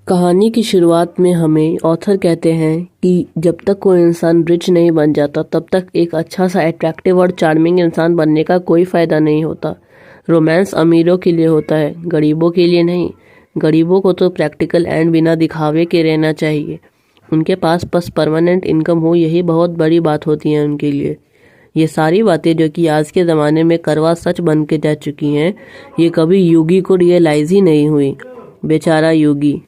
कहानी की शुरुआत में हमें ऑथर कहते हैं कि जब तक कोई इंसान रिच नहीं बन जाता तब तक एक अच्छा सा अट्रैक्टिव और चार्मिंग इंसान बनने का कोई फ़ायदा नहीं होता। रोमांस अमीरों के लिए होता है, गरीबों के लिए नहीं। गरीबों को तो प्रैक्टिकल एंड बिना दिखावे के रहना चाहिए। उनके पास बस परमानेंट इनकम हो, यही बहुत बड़ी बात होती है उनके लिए। ये सारी बातें जो कि आज के ज़माने में करवा सच बन के जा चुकी हैं, ये कभी योगी को रियलाइज़ ही नहीं हुई। बेचारा योगी।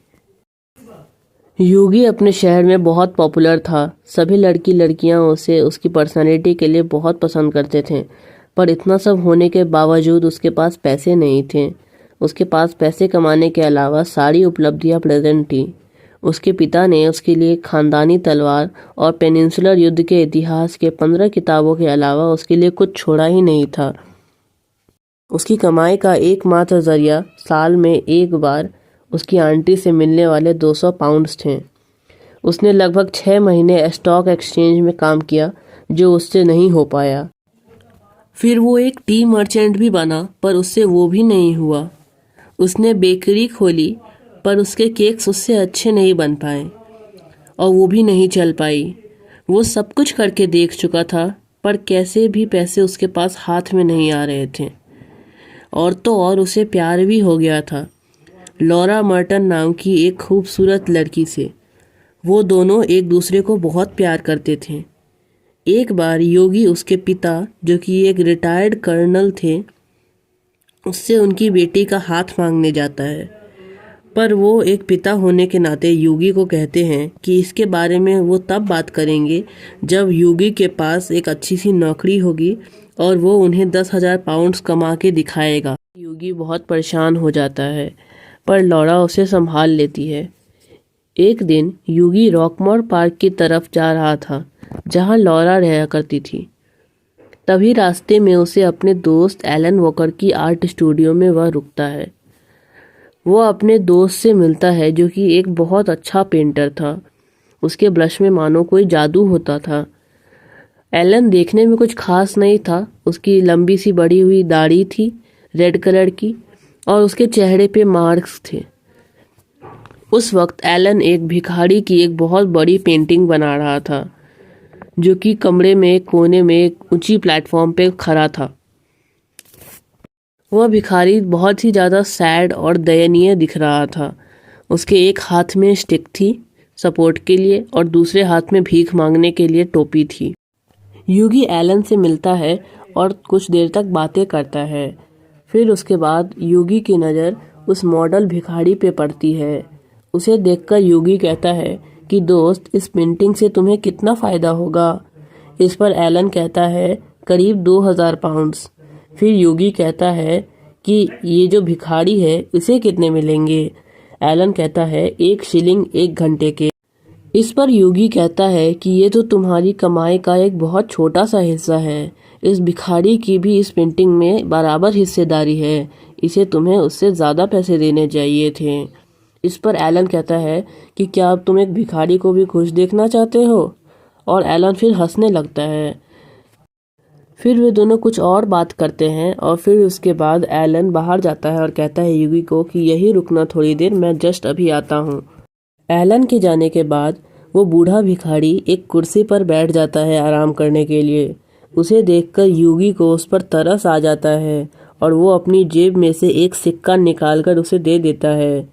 योगी अपने शहर में बहुत पॉपुलर था। सभी लड़कियां उसे उसकी पर्सनालिटी के लिए बहुत पसंद करते थे। पर इतना सब होने के बावजूद उसके पास पैसे नहीं थे। उसके पास पैसे कमाने के अलावा सारी उपलब्धियां प्रेजेंट थी। उसके पिता ने उसके लिए खानदानी तलवार और पेनिनसुलर युद्ध के इतिहास के 15 किताबों के अलावा उसके लिए कुछ छोड़ा ही नहीं था। उसकी कमाई का एकमात्र जरिया साल में एक बार उसकी आंटी से मिलने वाले 200 पाउंड्स थे। उसने लगभग 6 महीने स्टॉक एक्सचेंज में काम किया, जो उससे नहीं हो पाया। फिर वो एक टी मर्चेंट भी बना, पर उससे वो भी नहीं हुआ। उसने बेकरी खोली, पर उसके केक्स उससे अच्छे नहीं बन पाए और वो भी नहीं चल पाई। वो सब कुछ करके देख चुका था, पर कैसे भी पैसे उसके पास हाथ में नहीं आ रहे थे। और तो और उसे प्यार भी हो गया था, लॉरा मर्टन नाम की एक खूबसूरत लड़की से। वो दोनों एक दूसरे को बहुत प्यार करते थे। एक बार योगी उसके पिता, जो कि एक रिटायर्ड कर्नल थे, उससे उनकी बेटी का हाथ मांगने जाता है। पर वो एक पिता होने के नाते योगी को कहते हैं कि इसके बारे में वो तब बात करेंगे जब योगी के पास एक अच्छी सी नौकरी होगी और वो उन्हें 10,000 पाउंड्स कमा के दिखाएगा। योगी बहुत परेशान हो जाता है, पर लॉरा उसे संभाल लेती है। एक दिन योगी रॉकमोर पार्क की तरफ जा रहा था, जहां लॉरा रहा करती थी। तभी रास्ते में उसे अपने दोस्त एलन वॉकर की आर्ट स्टूडियो में वह रुकता है। वो अपने दोस्त से मिलता है, जो कि एक बहुत अच्छा पेंटर था। उसके ब्रश में मानो कोई जादू होता था। एलन देखने में कुछ खास नहीं था। उसकी लंबी सी बड़ी हुई दाढ़ी थी, रेड कलर की, और उसके चेहरे पे मार्क्स थे। उस वक्त एलन एक भिखारी की एक बहुत बड़ी पेंटिंग बना रहा था, जो कि कमरे में एक कोने में एक ऊंची प्लेटफॉर्म पे खड़ा था। वह भिखारी बहुत ही ज़्यादा सैड और दयनीय दिख रहा था। उसके एक हाथ में स्टिक थी सपोर्ट के लिए और दूसरे हाथ में भीख मांगने के लिए टोपी थी। योगी एलन से मिलता है और कुछ देर तक बातें करता है। फिर उसके बाद योगी की नज़र उस मॉडल भिखारी पे पड़ती है। उसे देखकर योगी कहता है कि दोस्त, इस पेंटिंग से तुम्हें कितना फ़ायदा होगा? इस पर एलन कहता है करीब 2,000 पाउंड्स। फिर योगी कहता है कि ये जो भिखारी है इसे कितने मिलेंगे? एलन कहता है 1 शिलिंग 1 घंटे के। इस पर योगी कहता है कि ये तो तुम्हारी कमाई का एक बहुत छोटा सा हिस्सा है। इस भिखारी की भी इस पेंटिंग में बराबर हिस्सेदारी है। इसे तुम्हें उससे ज़्यादा पैसे देने चाहिए थे। इस पर एलन कहता है कि क्या अब तुम एक भिखारी को भी खुश देखना चाहते हो? और एलन फिर हंसने लगता है। फिर वे दोनों कुछ और बात करते हैं और फिर उसके बाद एलन बाहर जाता है और कहता है योगी को कि यही रुकना थोड़ी देर, मैं जस्ट अभी आता हूँ। एलन के जाने के बाद वो बूढ़ा भिखारी एक कुर्सी पर बैठ जाता है आराम करने के लिए। उसे देखकर योगी को उस पर तरस आ जाता है और वो अपनी जेब में से एक सिक्का निकालकर उसे दे देता है।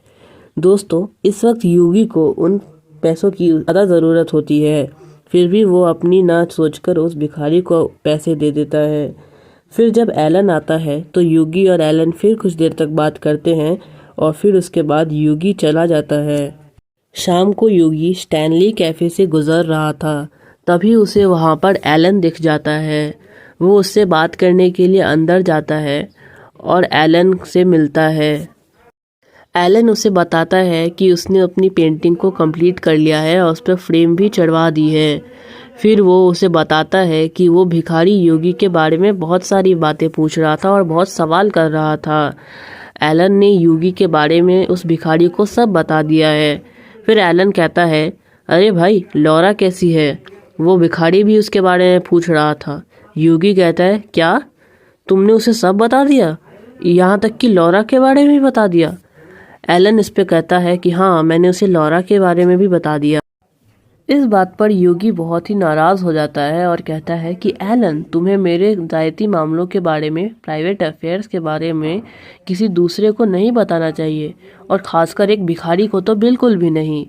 दोस्तों, इस वक्त योगी को उन पैसों की ज़्यादा ज़रूरत होती है, फिर भी वो अपनी ना सोचकर उस भिखारी को पैसे दे देता है। फिर जब एलन आता है तो योगी और एलन फिर कुछ देर तक बात करते हैं और फिर उसके बाद योगी चला जाता है। शाम को योगी स्टैनली कैफ़े से गुजर रहा था, तभी उसे वहाँ पर एलन दिख जाता है। वो उससे बात करने के लिए अंदर जाता है और एलन से मिलता है। एलन उसे बताता है कि उसने अपनी पेंटिंग को कंप्लीट कर लिया है और उस पर फ्रेम भी चढ़वा दी है। फिर वो उसे बताता है कि वो भिखारी योगी के बारे में बहुत सारी बातें पूछ रहा था और बहुत सवाल कर रहा था। एलन ने योगी के बारे में उस भिखारी को सब बता दिया है। फिर एलन कहता है, अरे भाई, लॉरा कैसी है? वो भिखारी भी उसके बारे में पूछ रहा था। योगी कहता है, क्या तुमने उसे सब बता दिया? यहाँ तक कि लॉरा के बारे में भी बता दिया? एलन इस पे कहता है कि हाँ, मैंने उसे लॉरा के बारे में भी बता दिया। इस बात पर योगी बहुत ही नाराज़ हो जाता है और कहता है कि एलन, तुम्हें मेरे ज़ाती मामलों के बारे में, प्राइवेट अफेयर्स के बारे में किसी दूसरे को नहीं बताना चाहिए, और ख़ासकर एक भिखारी को तो बिल्कुल भी नहीं।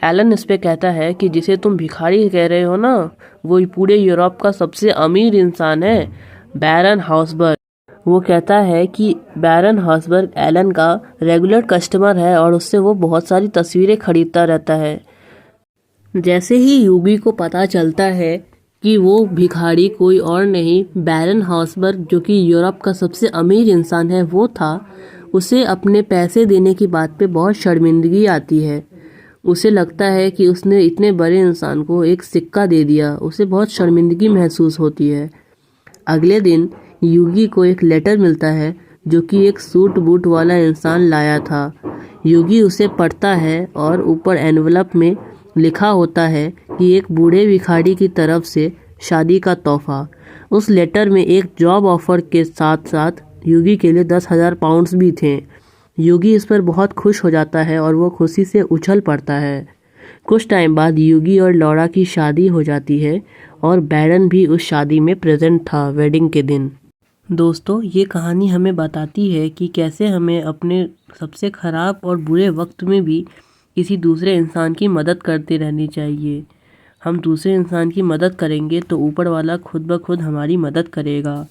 एलन इस पे कहता है कि जिसे तुम भिखारी कह रहे हो ना, वो पूरे यूरोप का सबसे अमीर इंसान है, बैरन हाउसबर्ग। वो कहता है कि बैरन हाउसबर्ग एलन का रेगुलर कस्टमर है और उससे वो बहुत सारी तस्वीरें खरीदता रहता है। जैसे ही यूगी को पता चलता है कि वो भिखारी कोई और नहीं, बैरन हाउसबर्ग, जो कि यूरोप का सबसे अमीर इंसान है, वो था, उसे अपने पैसे देने की बात पे बहुत शर्मिंदगी आती है। उसे लगता है कि उसने इतने बड़े इंसान को एक सिक्का दे दिया। उसे बहुत शर्मिंदगी महसूस होती है। अगले दिन युगी को एक लेटर मिलता है जो कि एक सूट बूट वाला इंसान लाया था। युगी उसे पढ़ता है और ऊपर एनवलप में लिखा होता है कि एक बूढ़े भिखारी की तरफ से शादी का तोहफा। उस लेटर में एक जॉब ऑफर के साथ साथ युगी के लिए 10,000 पाउंड्स भी थे। युगी इस पर बहुत खुश हो जाता है और वो खुशी से उछल पड़ता है। कुछ टाइम बाद युगी और लॉरा की शादी हो जाती है और बैरन भी उस शादी में प्रेजेंट था वेडिंग के दिन। दोस्तों, ये कहानी हमें बताती है कि कैसे हमें अपने सबसे ख़राब और बुरे वक्त में भी किसी दूसरे इंसान की मदद करते रहनी चाहिए। हम दूसरे इंसान की मदद करेंगे तो ऊपर वाला खुद ब खुद हमारी मदद करेगा।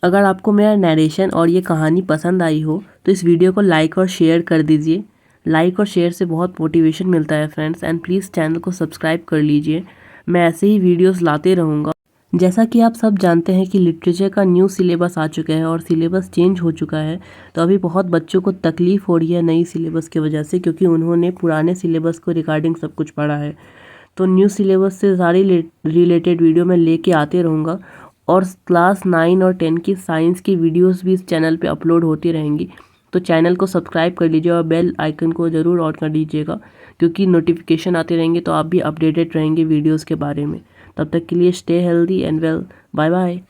अगर आपको मेरा नरेशन और ये कहानी पसंद आई हो तो इस वीडियो को लाइक और शेयर कर दीजिए। लाइक और शेयर से बहुत मोटिवेशन मिलता है फ्रेंड्स, एंड प्लीज़ चैनल को सब्सक्राइब कर लीजिए। मैं ऐसे ही वीडियोस लाते रहूँगा। जैसा कि आप सब जानते हैं कि लिटरेचर का न्यू सिलेबस आ चुका है और सिलेबस चेंज हो चुका है, तो अभी बहुत बच्चों को तकलीफ़ हो रही है नई सिलेबस की वजह से, क्योंकि उन्होंने पुराने सिलेबस को रिगार्डिंग सब कुछ पढ़ा है। तो न्यू सिलेबस से सारी रिलेटेड वीडियो मैं लेके आते रहूँगा, और क्लास 9 और 10 की साइंस की वीडियोस भी इस चैनल पे अपलोड होती रहेंगी। तो चैनल को सब्सक्राइब कर लीजिए और बेल आइकन को ज़रूर ऑन कर लीजिएगा, क्योंकि नोटिफिकेशन आते रहेंगे तो आप भी अपडेटेड रहेंगे वीडियोस के बारे में। तब तक के लिए stay healthy and well. Bye bye.